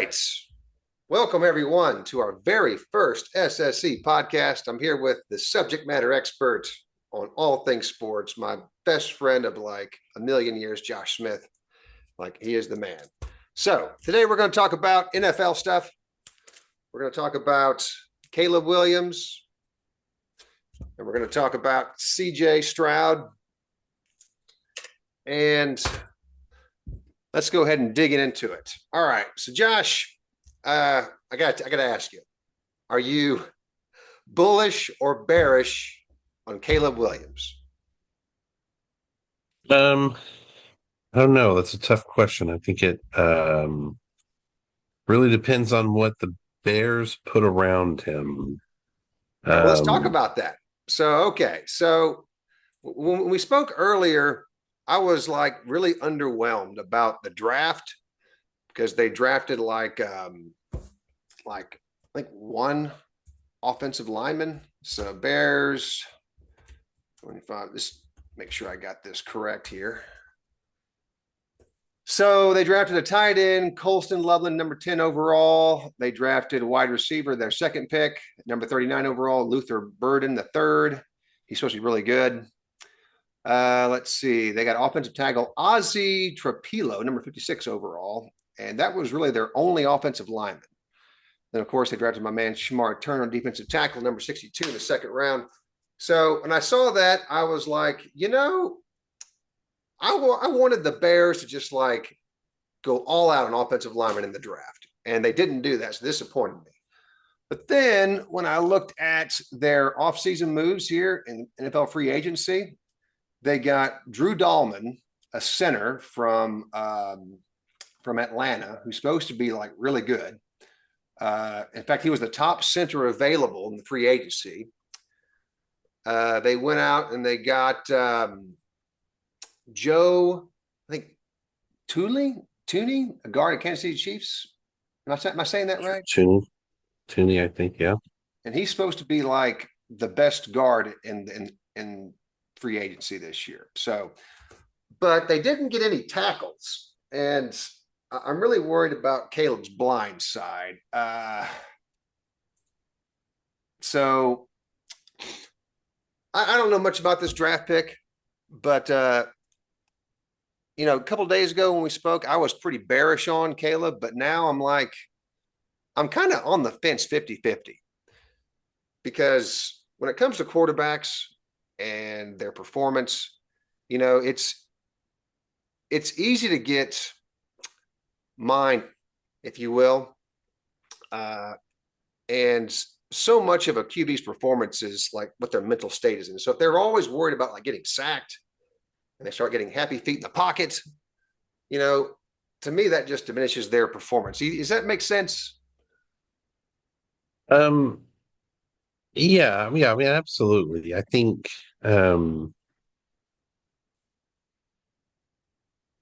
right. Welcome, everyone, to our very first SSC podcast. I'm here with the subject matter expert on all things sports, my best friend of like a million years, Josh Smith. Like, he is the man. So, today we're going to talk about NFL stuff. We're going to talk about Caleb Williams, and we're going to talk about CJ Stroud. And let's go ahead and dig into it. All right. So, Josh, I got to ask you, are you bullish or bearish on Caleb Williams? I don't know. That's a tough question. I think it really depends on what the Bears put around him. All right, well, let's talk Um, about that. So when we spoke earlier, I was like really underwhelmed about the draft because they drafted like one offensive lineman. So Bears 25. Just make sure I got this correct here. So they drafted a tight end, Colston Loveland, number 10 overall. They drafted a wide receiver, their second pick, number 39 overall, Luther Burden, the third. He's supposed to be really good. Let's see. They got offensive tackle Ozzie Trapilo, number 56 overall. And that was really their only offensive lineman. Then, of course, they drafted my man Shamar Turner, defensive tackle, number 62 in the second round. So when I saw that, I was like, I wanted the Bears to just like go all out on offensive linemen in the draft, and they didn't do that. So this disappointed me. But then when I looked at their offseason moves here in NFL free agency, they got Drew Dahlman, a center from Atlanta, who's supposed to be like really good. In fact, he was the top center available in the free agency. They went out and they got Joe, I think Tooney, a guard at Kansas City Chiefs. Am I saying that right? Tooney, I think, yeah. And he's supposed to be like the best guard in free agency this year. So, but they didn't get any tackles, and I'm really worried about Caleb's blind side. So I don't know much about this draft pick, but a couple of days ago when we spoke, I was pretty bearish on Caleb, but now I'm kind of on the fence 50-50 because when it comes to quarterbacks and their performance, you know, it's easy to get mine, if you will. And so much of a QB's performance is like what their mental state is in. So if they're always worried about like getting sacked and they start getting happy feet in the pocket, you know, to me, that just diminishes their performance. Does that make sense? Um, yeah, I mean, absolutely. I think um,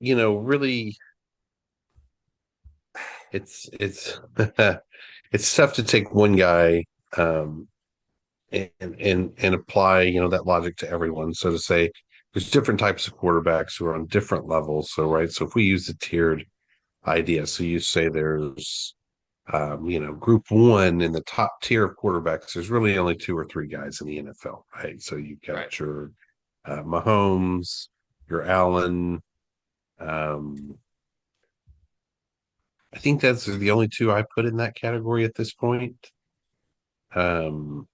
really it's it's tough to take one guy and apply, that logic to everyone. So to say, there's different types of quarterbacks who are on different levels. So, right. So if we use the tiered idea, so you say there's, group one in the top tier of quarterbacks, there's really only two or three guys in the NFL, right? So you've Right. got your Mahomes, your Allen. Um, I think that's the only two I put in that category at this point. Um,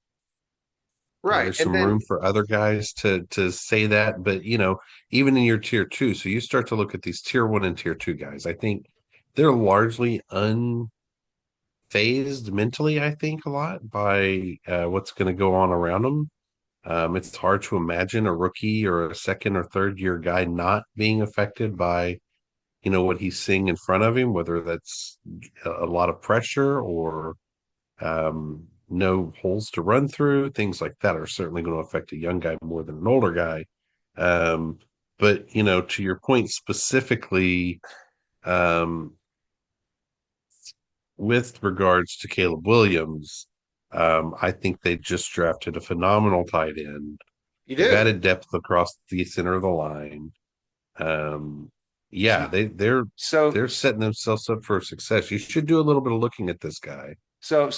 Right. There's And some room then, for other guys to say that, but even in your tier two, so you start to look at these tier one and tier two guys. I think they're largely unfazed mentally. I think a lot by what's going to go on around them. It's hard to imagine a rookie or a second or third year guy not being affected by what he's seeing in front of him, whether that's a lot of pressure or no holes to run through. Things like that are certainly going to affect a young guy more than an older guy. Um, but to your point specifically, um, with regards to Caleb Williams, I think they just drafted a phenomenal tight end. you They've do. added depth across the center of the line. Um, yeah, So, so, they're setting themselves up for success. You should do a little bit of looking at this guy. so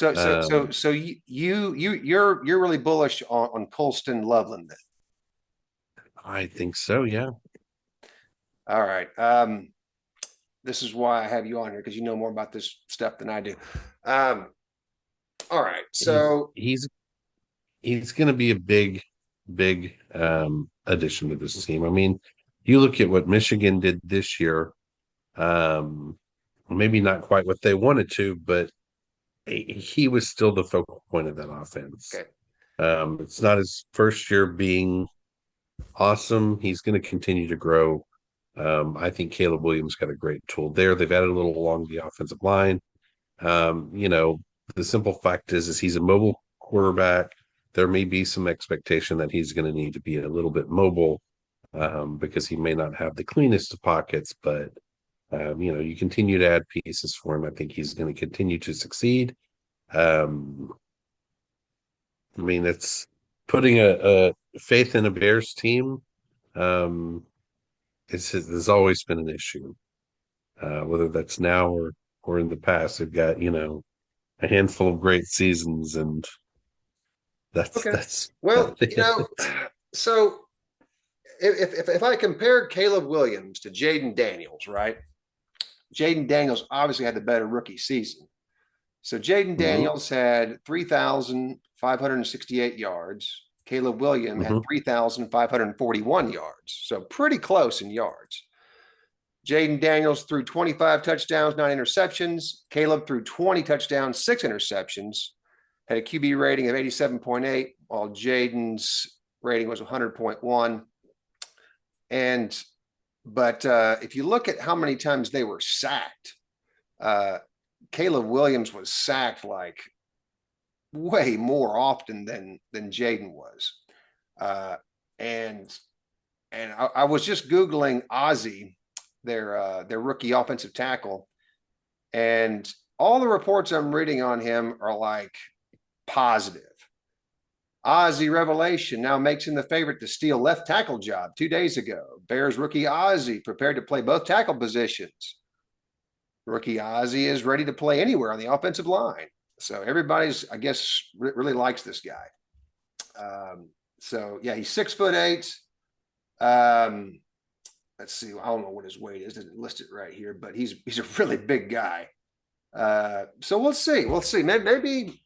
you're really bullish on Colston Loveland then. I think so, yeah. All right. This is why I have you on here because you know more about this stuff than I do. Um, all right. He's So he's he's going to be a big addition to this team. I mean, you look at what Michigan did this year. Um, maybe not quite what they wanted to, but he was still the focal point of that offense. okay. It's not his first year being awesome. He's going to continue to grow. I think Caleb Williams got a great tool there. They've added a little along the offensive line. You know, the simple fact is he's a mobile quarterback. There may be some expectation that he's going to need to be a little bit mobile because he may not have the cleanest of pockets, but you know, you continue to add pieces for him. I think he's going to continue to succeed. Um, I mean, it's putting a faith in a Bears team. Um, has always been an issue, whether that's now or in the past. They've got, you know, a handful of great seasons, and Okay. that's Well, it. so if I compared Caleb Williams to Jaden Daniels, right? Jaden Daniels obviously had the better rookie season. So Jaden Hmm. Daniels had 3,568 yards. Caleb Williams had Hmm. 3,541 yards. So pretty close in yards. Jaden Daniels threw 25 touchdowns, 9 interceptions. Caleb threw 20 touchdowns, 6 interceptions. Had a QB rating of 87.8, while Jaden's rating was 100.1. And but if you look at how many times they were sacked, uh, Caleb Williams was sacked like way more often than Jaden was. Uh, and I was just googling Ozzie, their rookie offensive tackle, and all the reports I'm reading on him are like positive. Ozzie revelation now makes him the favorite to steal left tackle job 2 days ago. Bears rookie Ozzie prepared to play both tackle positions. Rookie Ozzie is ready to play anywhere on the offensive line. So everybody's, I guess, really likes this guy. So yeah, he's 6'8". Let's see, I don't know what his weight is. It doesn't list it right here, but he's a really big guy. So we'll see. We'll see. Maybe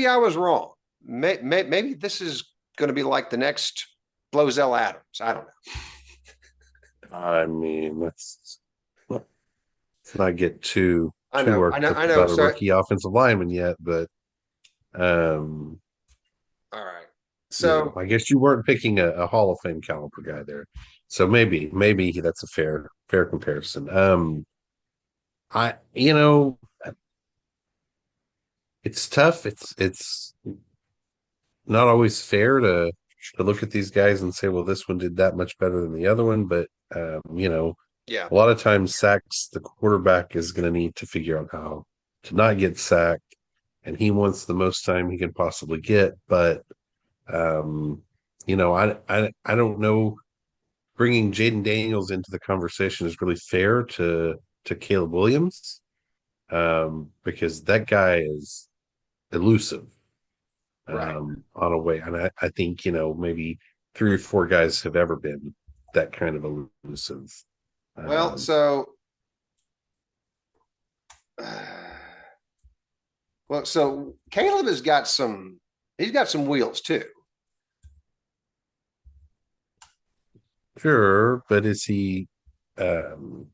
I was wrong. Maybe this is going to be like the next Blozell Adams. I don't I mean, let's not get too know. I worked know. up I know. about a So rookie offensive lineman yet, but um, all right. you know, So I guess you weren't picking a Hall of Fame caliber guy there, so maybe that's a fair comparison. I you know, it's tough. It's not always fair to look at these guys and say, well, this one did that much better than the other one. But you know, yeah. a lot of times sacks the quarterback is going to need to figure out how to not get sacked, and he wants the most time he can possibly get. But you know, I don't know. Bringing Jaden Daniels into the conversation is really fair to Caleb Williams because that guy is elusive Right. on a way. And I think, you know, maybe three or four guys have ever been that kind of elusive. Well, Um, so Caleb has got some. He's got some wheels too. sure, but is he, um,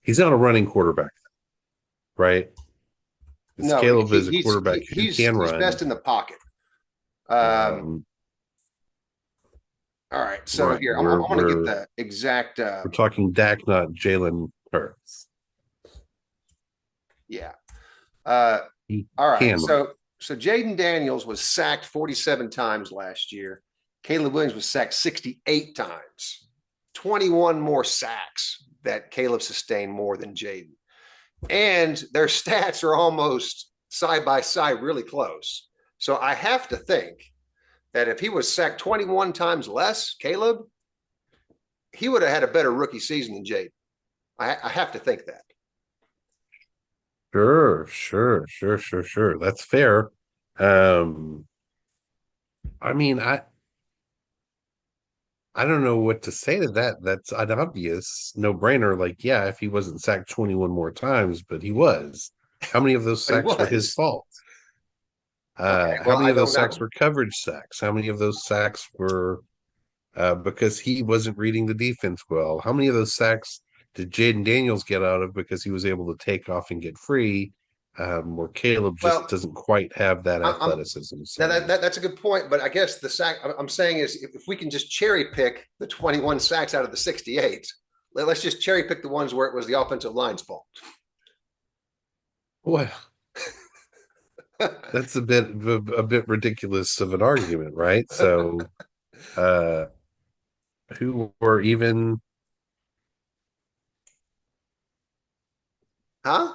he's not a running quarterback, right? Because No, Caleb is a quarterback who can he's run. best in the pocket. Um, Um, all right, so right. here I'm going to get the exact. We're talking Dak, not Jalen Hurts. Yeah. He All right, can run. so Jaden Daniels was sacked 47 times last year. Caleb Williams was sacked 68 times. 21 more sacks that Caleb sustained more than Jaden. And their stats are almost side by side, really close. So I have to think that if he was sacked 21 times less, Caleb, he would have had a better rookie season than Jade. I have to think that. Sure. That's fair. Um, I mean, I don't know what to say to that. That's an obvious no-brainer. Like, yeah, if he wasn't sacked 21 more times, but he was. How many of those But he sacks were his was. fault? Okay, How well, many I of those don't sacks know. were coverage sacks? How many of those sacks were because he wasn't reading the defense well? How many of those sacks did Jaden Daniels get out of because he was able to take off and get free? Where Caleb just Well, doesn't quite have that I'm athleticism. So, that's a good point, but I guess the sack I'm saying is if we can just cherry pick the 21 sacks out of the 68, let's just cherry pick the ones where it was the offensive line's fault. well, that's a bit ridiculous of an argument, right? So, uh, who were even Huh?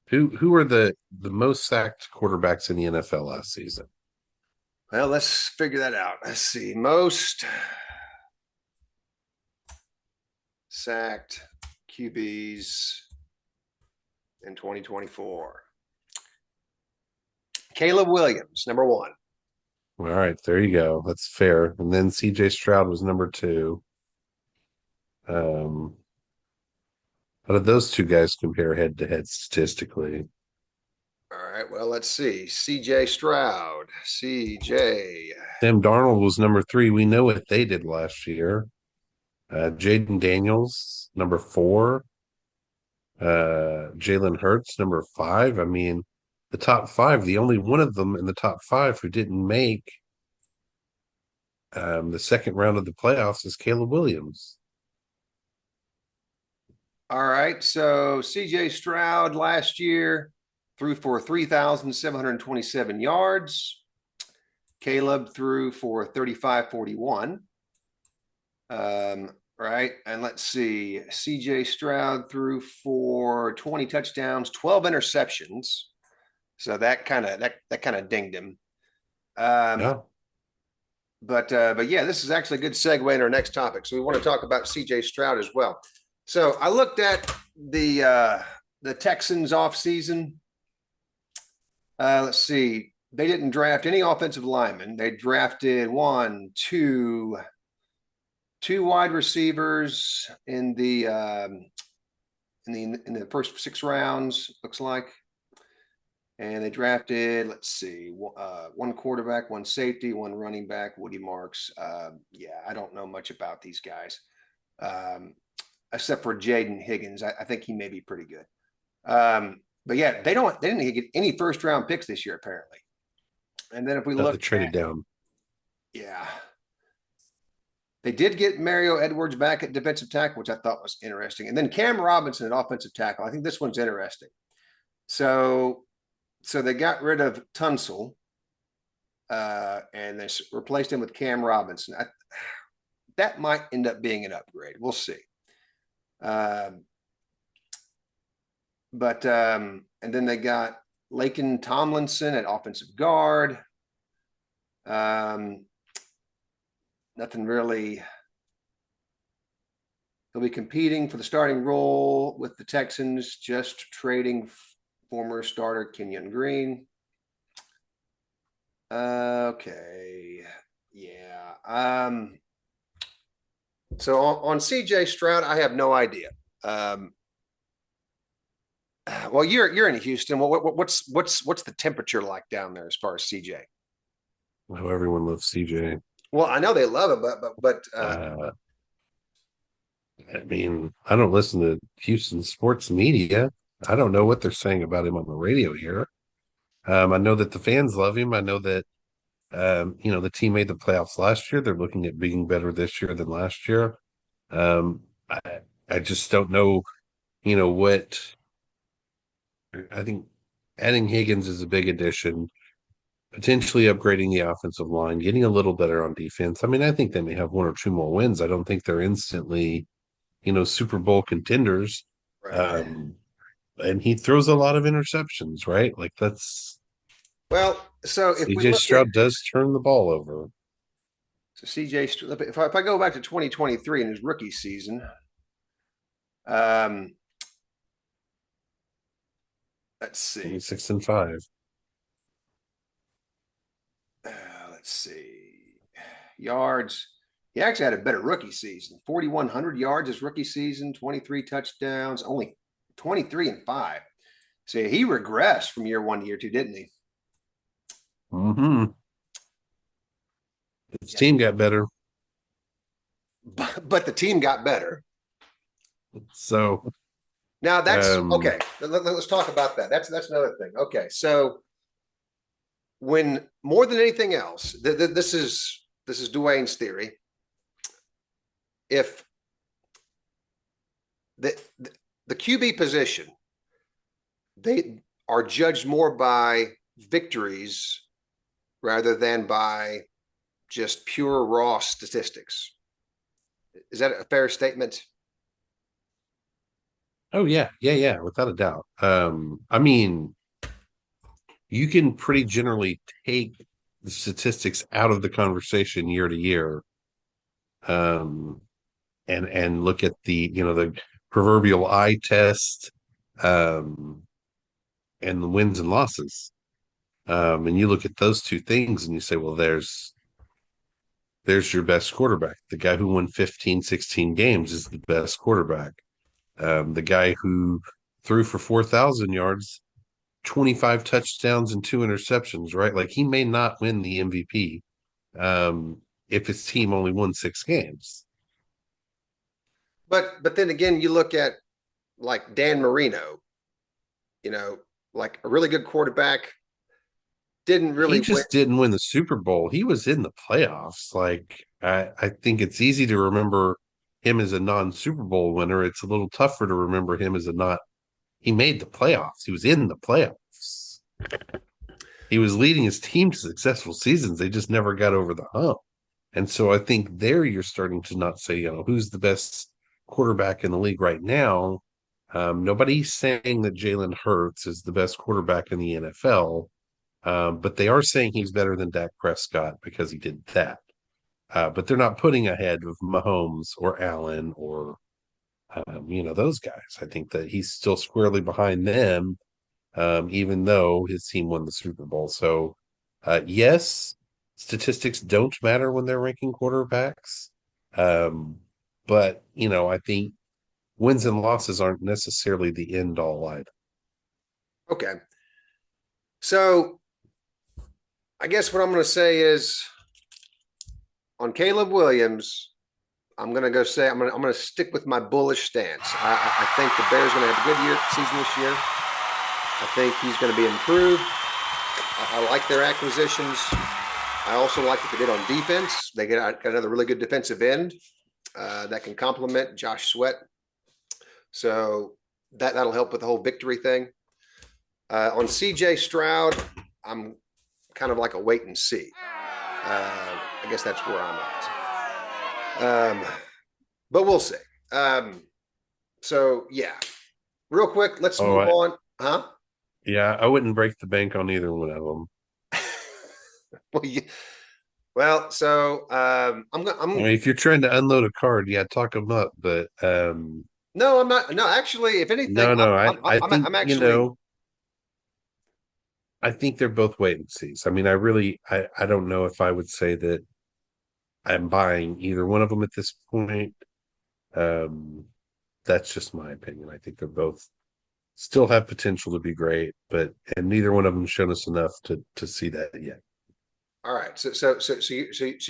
who were the most sacked quarterbacks in the NFL last season? Well, let's figure that out. Let's see. Most sacked QBs in 2024. Caleb Williams, number one. All right, there you go. That's fair. And then CJ Stroud was number two. Um, how did those two guys compare head to head statistically? All right. Well, let's see. CJ Stroud. CJ. Sam Darnold was number three. We know what they did last year. Jaden Daniels, number four. Jalen Hurts, number five. I mean, the top five, the only one of them in the top five who didn't make the second round of the playoffs is Caleb Williams. All right. So CJ Stroud last year threw for 3,727 yards. Caleb threw for 3,541. Right. And let's see. CJ Stroud threw for 20 touchdowns, 12 interceptions. So that kind of dinged him. Um, Yeah, but yeah, this is actually a good segue in our next topic. So we want to talk about CJ Stroud as well. So I looked at the Texans off season. Let's see. They didn't draft any offensive linemen. They drafted two wide receivers in the first 6 rounds. Looks like, and they drafted, let's see, one quarterback, one safety, one running back, Woody Marks. Yeah, I don't know much about these guys, um, except for Jaden Higgins. I think he may be pretty good. But yeah, they didn't get any first round picks this year apparently. And then if we they look traded at, down. yeah, they did get Mario Edwards back at defensive tackle, which I thought was interesting. And then Cam Robinson at offensive tackle. I think this one's interesting. So they got rid of Tunsil, and they replaced him with Cam Robinson. That might end up being an upgrade. We'll see. Um, and then they got Laken Tomlinson at offensive guard. Nothing really. He'll be competing for the starting role with the Texans, just trading former starter Kenyon Green. Okay. Yeah. So on CJ Stroud, I have no idea. Well, you're in Houston. What's the temperature like down there as far as CJ? How everyone loves CJ. Well, I know they love him, but I mean, I don't listen to Houston sports media. I don't know what they're saying about him on the radio here. I know that the fans love him. I know that the team made the playoffs last year. They're looking at being better this year than last year. Um, I, I just don't know, what I think adding Higgins is a big addition, potentially upgrading the offensive line, getting a little better on defense. I mean, I think they may have one or two more wins. I don't think they're instantly, Super Bowl contenders. right. Um, and he throws a lot of interceptions, right? Like that's Well, so if we CJ look at Stroud does turn the ball over. So CJ, if I go back to 2023 in his rookie season, um, let's see. 26-5. Let's see. Yards. He actually had a better rookie season. 4,100 yards his rookie season, 23 touchdowns, only 23-5. So he regressed from year one to year two, didn't he? Mm-hmm. His Yeah. team got better. But the team got better. So Now that's um okay. Let's talk about that. That's another thing. Okay, so when more than anything else, this is Dwayne's theory. If the the QB position, they are judged more by victories rather than by just pure raw statistics. Is that a fair statement? oh yeah, without a doubt. I mean, you can pretty generally take the statistics out of the conversation year to year, um, and look at the proverbial eye test, um, and the wins and losses. And you look at those two things and you say, well, there's your best quarterback. The guy who won 15, 16 games is the best quarterback. The guy who threw for 4,000 yards, 25 touchdowns and two interceptions, right? Like he may not win the MVP, if his team only won 6 games. But then again, you look at like Dan Marino, you know, like a really good quarterback, didn't He really win. just didn't win the Super Bowl. He was in the playoffs. Like I think it's easy to remember him as a non-Super Bowl winner. It's a little tougher to remember him as a not. He made the playoffs. He was in the playoffs. He was leading his team to successful seasons. They just never got over the hump. And so I think there you're starting to not say, who's the best quarterback in the league right now. Nobody's saying that Jalen Hurts is the best quarterback in the NFL, but they are saying he's better than Dak Prescott because he did that. But they're not putting ahead of Mahomes or Allen or those guys. I think that he's still squarely behind them, even though his team won the Super Bowl. So, yes, statistics don't matter when they're ranking quarterbacks. Um, but, I think wins and losses aren't necessarily the end all either. Okay. So I guess what I'm going to say is on Caleb Williams, I'm going to stick with my bullish stance. I think the Bears are going to have a good season this year. I think he's going to be improved. I like their acquisitions. I also like what they did on defense. They got another really good defensive end that can complement Josh Sweat. So that'll help with the whole victory thing. On CJ Stroud, I'm kind of like a wait and see. I guess that's where I'm at. But we'll see. So yeah, real quick, let's Oh, move on. Huh? yeah, I wouldn't break the bank on either one of them. Well, so I'm gonna. I mean, if you're trying to unload a card, yeah, talk them up. But No, I'm not. No, actually, if anything, no, I think I'm actually I think they're both wait and sees. I mean, I don't know if I would say that I'm buying either one of them at this point. Um, that's just my opinion. I think they're both still have potential to be great, and neither one of them shown us enough to see that yet. all right. So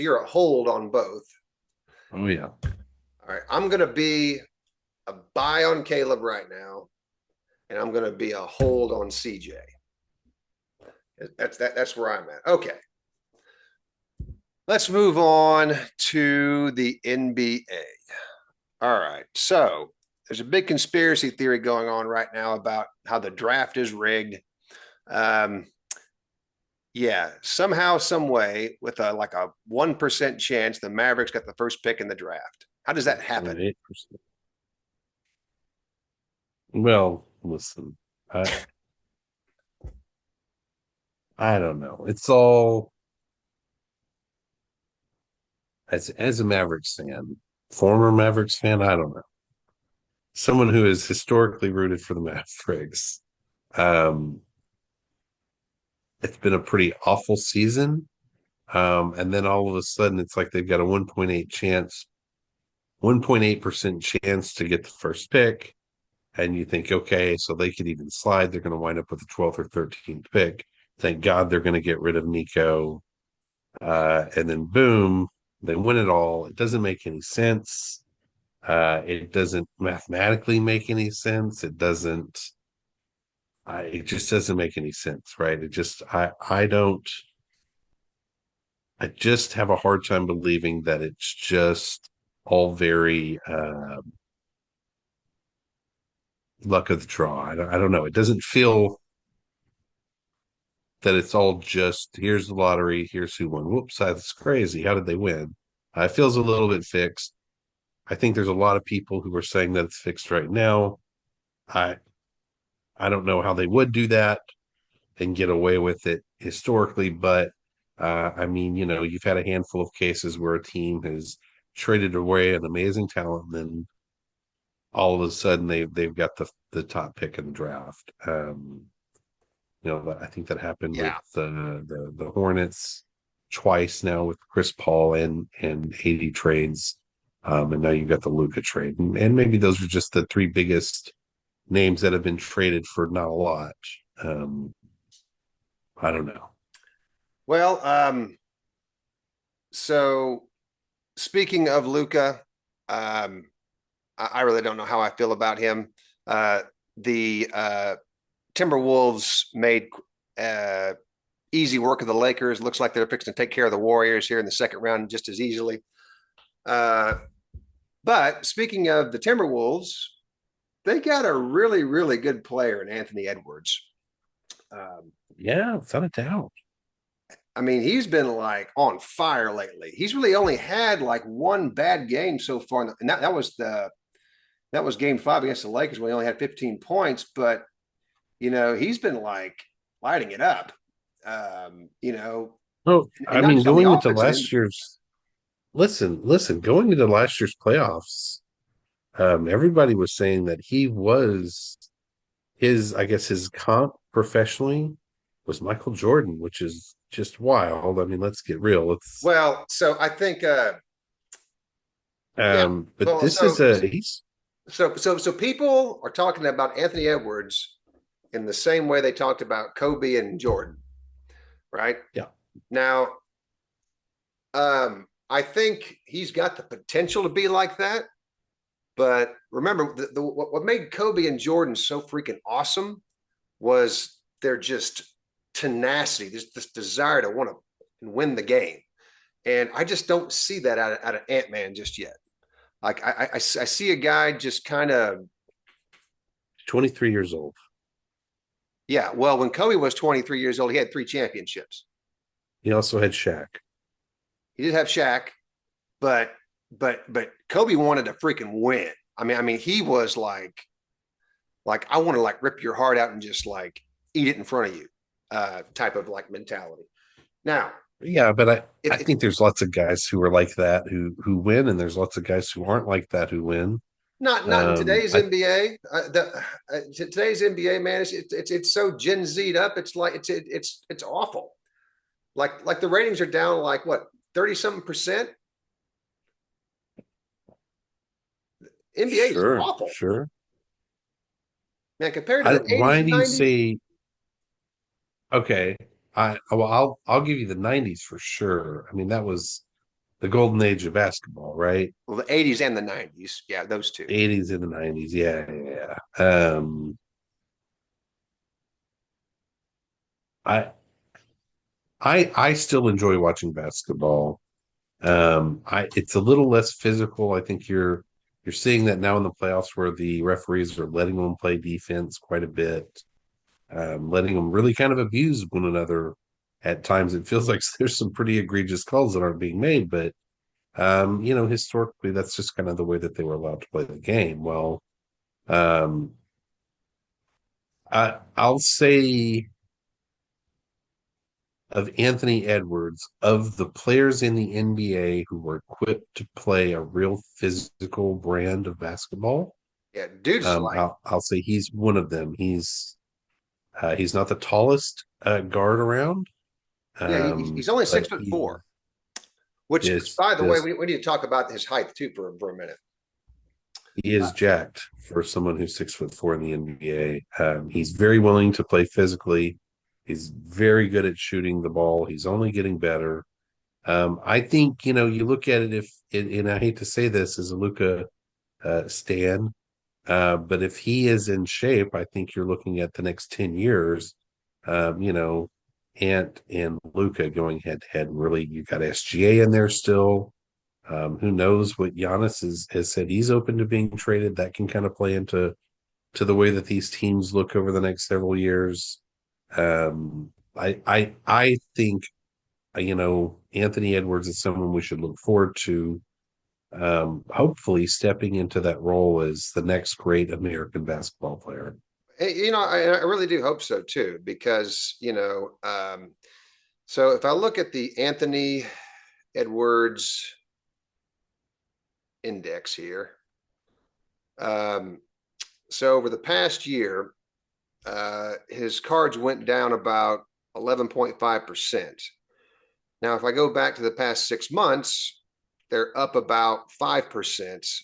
you're a hold on both. Oh yeah. All right. I'm gonna be a buy on Caleb right now, and I'm gonna be a hold on CJ. That's where I'm at. Okay. Let's move on to the NBA. All right. So there's a big conspiracy theory going on right now about how the draft is rigged. Yeah, somehow, some way, with a 1% chance, the Mavericks got the first pick in the draft. How does that happen? 8%. Well, listen, I don't know. It's all as a Mavericks fan, former Mavericks fan, I don't know. Someone who has historically rooted for the Mavericks. Um, it's been a pretty awful season. And then all of a sudden it's like they've got a 1.8% chance to get the first pick. And you think, okay, so they could even slide. They're going to wind up with the 12th or 13th pick. Thank God they're going to get rid of Nico. And then boom, they win it all. It doesn't make any sense. It doesn't mathematically make any sense. It just doesn't make any sense, right? I just have a hard time believing that it's just all very luck of the draw. I don't know. It doesn't feel that it's all just here's the lottery, here's who won. Whoops, that's crazy. How did they win? It feels a little bit fixed. I think there's a lot of people who are saying that it's fixed right now. I I don't know how they would do that and get away with it historically, but I mean, you've had a handful of cases where a team has traded away an amazing talent, and then all of a sudden they've got the top pick in the draft. I think that happened with Yeah. the Hornets twice now with Chris Paul and 80 trades. And now you've got the Luka trade. And maybe those are just the three biggest names that have been traded for not a lot. Um, I don't know. Well, so speaking of Luca, I really don't know how I feel about him. The Timberwolves made uh, easy work of the Lakers. Looks like they're fixing to take care of the Warriors here in the second round just as easily. Uh, but speaking of the Timberwolves, they got a really, really good player in Anthony Edwards. Um, Yeah, without a doubt. I mean, he's been like on fire lately. He's really only had like one bad game so far, and that was game 5 against the Lakers when he only had 15 points. But he's been like lighting it up. Oh, And I not mean, just on the going into offensive end. last year's going into last year's playoffs, everybody was saying that he was I guess his comp professionally was Michael Jordan, which is just wild. I mean, let's get real. Well, so I think, yeah. But Well, this is he's so people are talking about Anthony Edwards in the same way they talked about Kobe and Jordan, right? yeah. Now, I think he's got the potential to be like that. But remember, what made Kobe and Jordan so freaking awesome was their just tenacity, this desire to want to win the game. And I just don't see that out of Ant-Man just yet. Like I see a guy just kind of, 23 years old. yeah. Well, when Kobe was 23 years old, he had 3 championships. He also had Shaq. He did have Shaq, but but Kobe wanted to freaking win. I mean, he was like I want to like rip your heart out and just like eat it in front of you, type of like mentality. Now, Yeah, but I it think there's lots of guys who are like that who win, and there's lots of guys who aren't like that who win. not in today's I NBA. Today's NBA, man, it's so Gen Z'd up. It's like it's awful. Like the ratings are down like what 30 something percent. NBA is sure, awful, sure. man, compared to the 80s Why and do you 90s. say okay? I'll give you the '90s for sure. I mean, that was the golden age of basketball, right? Well, the 80s and the 90s, yeah, those two. '80s and the '90s, yeah, yeah. I I still enjoy watching basketball. It's a little less physical. I think you're seeing that now in the playoffs where the referees are letting them play defense quite a bit, letting them really kind of abuse one another. At times, it feels like there's some pretty egregious calls that aren't being made, but historically, that's just kind of the way that they were allowed to play the game. Well, um, I'll say of Anthony Edwards, of the players in the NBA who were equipped to play a real physical brand of basketball. Yeah, dude's like, I'll say he's one of them. He's not the tallest guard around, yeah, he's only but 6'4", he which is by the way, just we need to talk about his height too for a minute. he is jacked for someone who's 6'4" in the NBA. He's very willing to play physically. He's very good at shooting the ball. He's only getting better. I think you look at it and I hate to say this as a Luka stan, but if he is in shape, I think you're looking at the next 10 years. Ant and Luka going head to head. Really, you got SGA in there still. Who knows what Giannis has said? He's open to being traded. That can kind of play into the way that these teams look over the next several years. I think Anthony Edwards is someone we should look forward to. Hopefully, stepping into that role as the next great American basketball player. I really do hope so too, because so if I look at the Anthony Edwards index here, so over the past year, his cards went down about 11.5%. Now, if I go back to the past 6 months, they're up about 5%.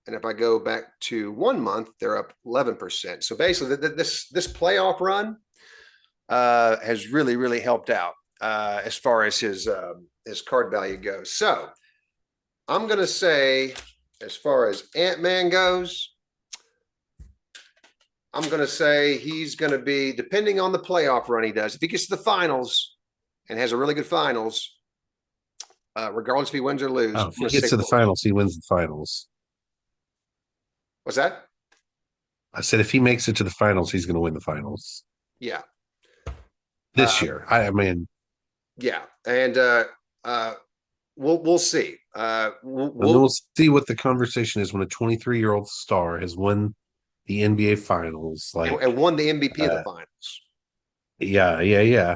And if I go back to 1 month, they're up 11%. So basically, this playoff run has really, really helped out as far as his card value goes. So I'm going to say, as far as Ant-Man goes, I'm going to say he's going to be, depending on the playoff run he does, if he gets to the finals and has a really good finals, regardless if he wins or loses. If he gets to the finals, he wins the finals. What's that? I said if he makes it to the finals, he's going to win the finals. Yeah. This year. I mean. Yeah. And we'll see. We'll see what the conversation is when a 23-year-old star has won the NBA finals, and won the MVP of the finals. Yeah.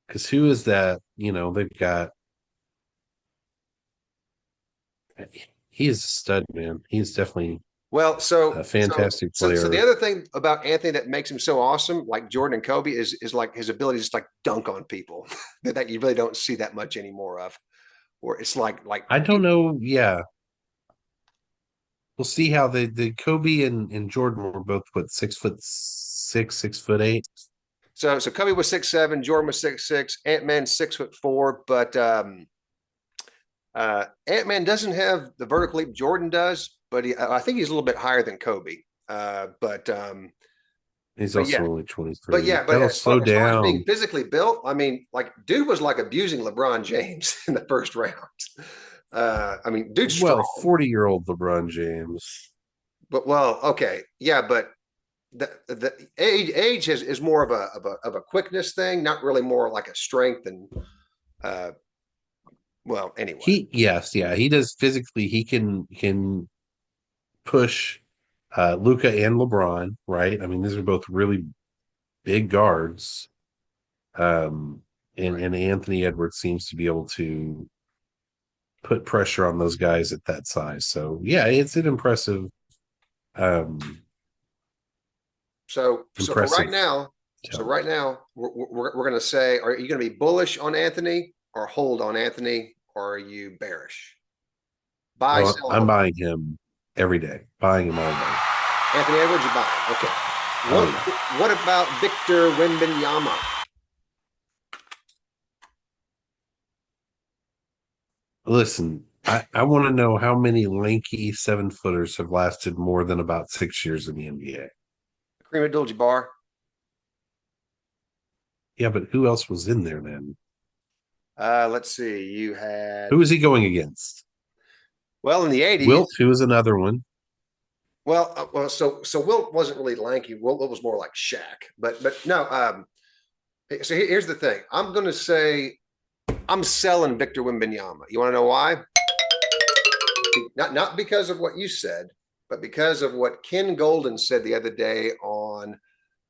Because who is that? They've got. He is a stud, man. He's definitely a fantastic player. So the other thing about Anthony that makes him so awesome, like Jordan and Kobe, is like his ability to just like dunk on people that you really don't see that much anymore of. Or it's like I don't know. Yeah, we'll see how the Kobe and Jordan were both 6'6", 6'8". So Kobe was 6'7", Jordan was 6'6", Ant-Man 6'4", but Ant-Man doesn't have the vertical leap Jordan does, but I think he's a little bit higher than Kobe. He's also only 23. But that'll slow down. As far as being physically built, I mean, like dude was like abusing LeBron James in the first round. I mean, dude's strong. 40-year-old LeBron James. But okay, yeah, but the age is more of a quickness thing, not really more like a strength and anyway. He does physically. He can push Luka and LeBron, right? I mean, these are both really big guards. And Anthony Edwards seems to be able to put pressure on those guys at that size. So yeah, it's an impressive. So for right now, we're going to say, are you going to be bullish on Anthony or hold on Anthony, or are you bearish? I'm buying him every day. Buying him all day. Anthony Edwards, you buying? Okay. What about Victor Wembanyama? Listen, I want to know how many lanky 7-footers have lasted more than about 6 years in the NBA. Kareem Abdul-Jabbar. Yeah, but who else was in there then? Let's see. You had. Who was he going against? Well, in the 80s. Wilt, who was another one. So Wilt wasn't really lanky. Wilt was more like Shaq. But no. So here's the thing. I'm going to say I'm selling Victor Wembanyama. You want to know why? Not because of what you said, but because of what Ken Golden said the other day on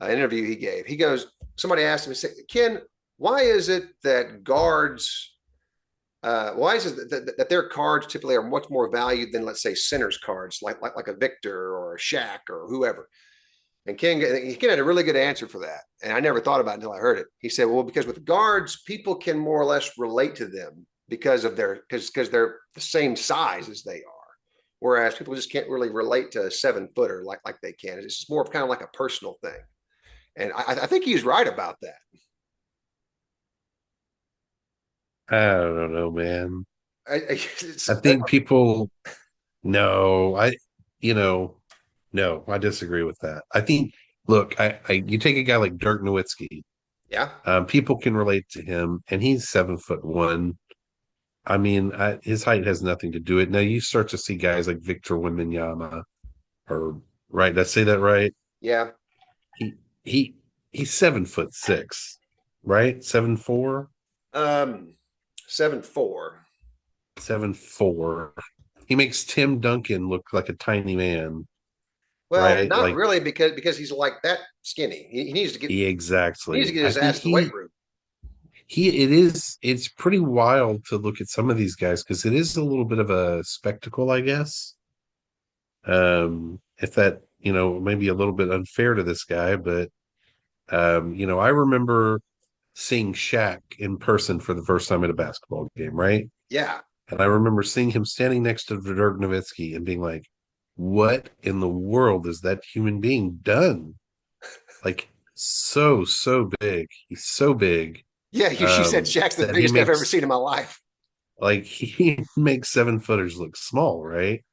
an interview he gave. He goes, somebody asked him, Ken, why is it that guards, why is it that their cards typically are much more valued than, let's say, centers cards, like a Victor or a Shaq or whoever? And Ken had a really good answer for that. And I never thought about it until I heard it. He said, well, because with guards, people can more or less relate to them because because they're the same size as they are. Whereas people just can't really relate to a 7 footer like they can. It's just more of kind of like a personal thing. And I think he's right about that. I don't know, man. I I, think people, no, you know, no, I disagree with that. I think, look, you take a guy like Dirk Nowitzki, yeah, people can relate to him, and he's 7'1". I mean, his height has nothing to do with it. Now you start to see guys like Victor Wembanyama, or right? Did I say that right? yeah. He he he's 7'6", right? 7'4", Um, 7'4". 7'4". He makes Tim Duncan look like a tiny man, Well, right? not Like really because he's like that skinny. He needs to get exactly. I his think ass to the weight room. it's pretty wild to look at some of these guys because it is a little bit of a spectacle, I guess. If that, maybe a little bit unfair to this guy, but I remember seeing Shaq in person for the first time at a basketball game, right? Yeah, And I remember seeing him standing next to Dirk Nowitzki and being like, what in the world is that human being done? Like so big. He's so big. yeah. You said Shaq's the That he biggest I've ever makes seen in my life. like he makes 7 footers look small, right?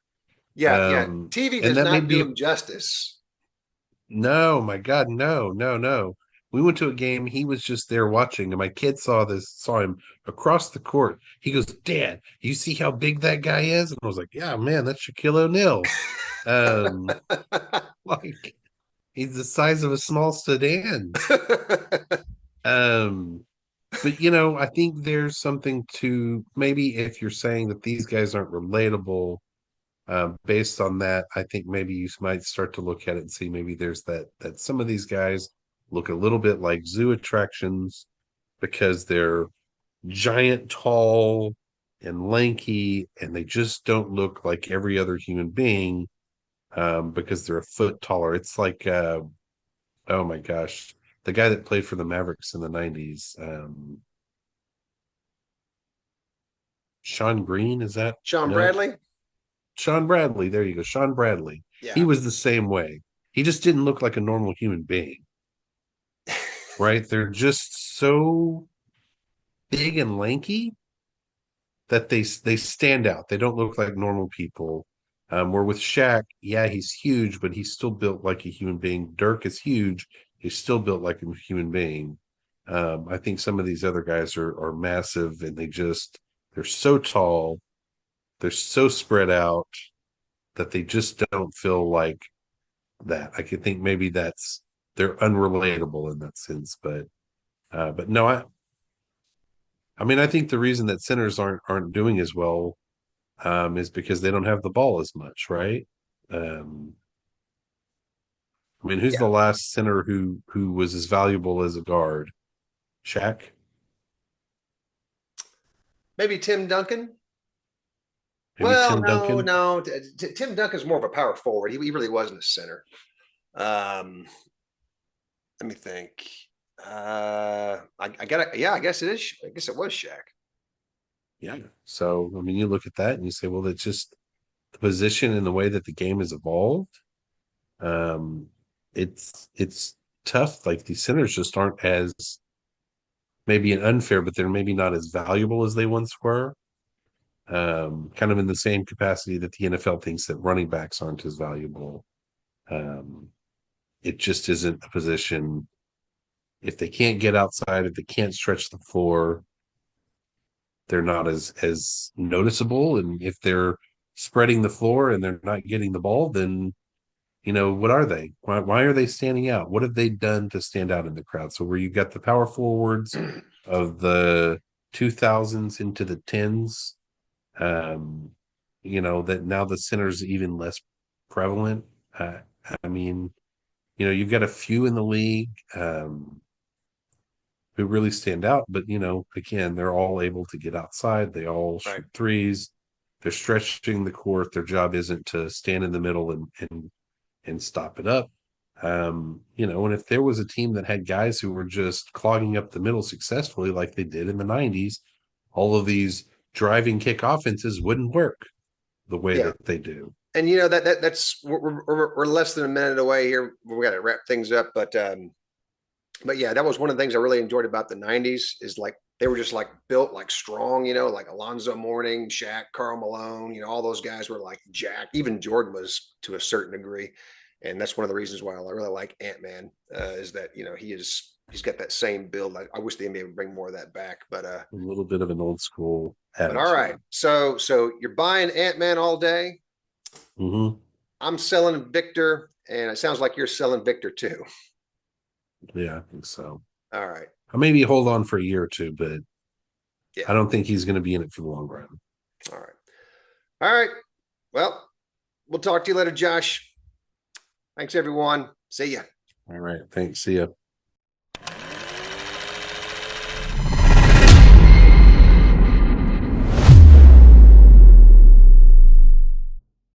Yeah, yeah. TV And does that may not do be him justice. no, my God, no. We went to a game. He was just there watching, and my kid saw him across the court. He goes, "Dad, you see how big that guy is?" And I was like, "Yeah, man, that's Shaquille O'Neal." Um, like he's the size of a small sedan. Um, but I think there's something to maybe if you're saying that these guys aren't relatable. Based on that, I think maybe you might start to look at it and see maybe there's that some of these guys look a little bit like zoo attractions because they're giant, tall, and lanky, and they just don't look like every other human being because they're a foot taller. It's like, oh my gosh, the guy that played for the Mavericks in the '90s, Sean Green, is that Sean no? Bradley. Sean Bradley, there you go. Sean Bradley. He Yeah, was the same way. He just didn't look like a normal human being, right? They're just so big and lanky that they stand out. They don't look like normal people. Where with Shaq, yeah, he's huge, but he's still built like a human being. Dirk is huge. He's still built like a human being. I think some of these other guys are massive and they're so tall, they're so spread out that they just don't feel like that. I could think maybe they're unrelatable in that sense, but no, I mean I think the reason that centers aren't doing as well is because they don't have the ball as much, right? Um, I mean, who's yeah. the last center who was as valuable as a guard? Shaq, Maybe Tim Duncan. maybe Well, Tim no, Duncan. no. Tim Duncan's more of a power forward. He really wasn't a center. Um, Let me think. I got it. Yeah, I guess it is. I guess it was Shaq. Yeah. So I mean, you look at that and you say, well, it's just the position and the way that the game has evolved. Um, it's tough. Like these centers just aren't as maybe an unfair, but they're maybe not as valuable as they once were. Kind of in the same capacity that the NFL thinks that running backs aren't as valuable. Um, it just isn't a position. If they can't get outside, if they can't stretch the floor, they're not as noticeable. And if they're spreading the floor and they're not getting the ball, then what are they? Why are they standing out? What have they done to stand out in the crowd? So where you got the power forwards of the 2000s into the tens, um, that now the center's even less prevalent. I mean, you've got a few in the league who really stand out, but again, they're all able to get outside. They all Right. shoot threes. They're stretching the court. Their job isn't to stand in the middle and stop it up. And if there was a team that had guys who were just clogging up the middle successfully, like they did in the '90s, all of these driving kick offenses wouldn't work the way Yeah. that they do. And that's we're less than a minute away here. We got to wrap things up, but yeah, that was one of the things I really enjoyed about the '90s is like they were just like built like strong, like Alonzo Mourning, Shaq, Karl Malone, all those guys were like jacked. Even Jordan was to a certain degree, and that's one of the reasons why I really like Ant-Man is that he's got that same build. I wish the NBA would bring more of that back, A little bit of an old school but all right. attitude. So you're buying Ant-Man all day. Hmm. I'm selling Victor, and it sounds like you're selling Victor too. Yeah, I think so. All right. I'll maybe hold on for a year or two, but Yeah. I don't think he's going to be in it for the long run. All right. All right. Well, we'll talk to you later, Josh. Thanks, everyone. See ya. All right. Thanks. See ya.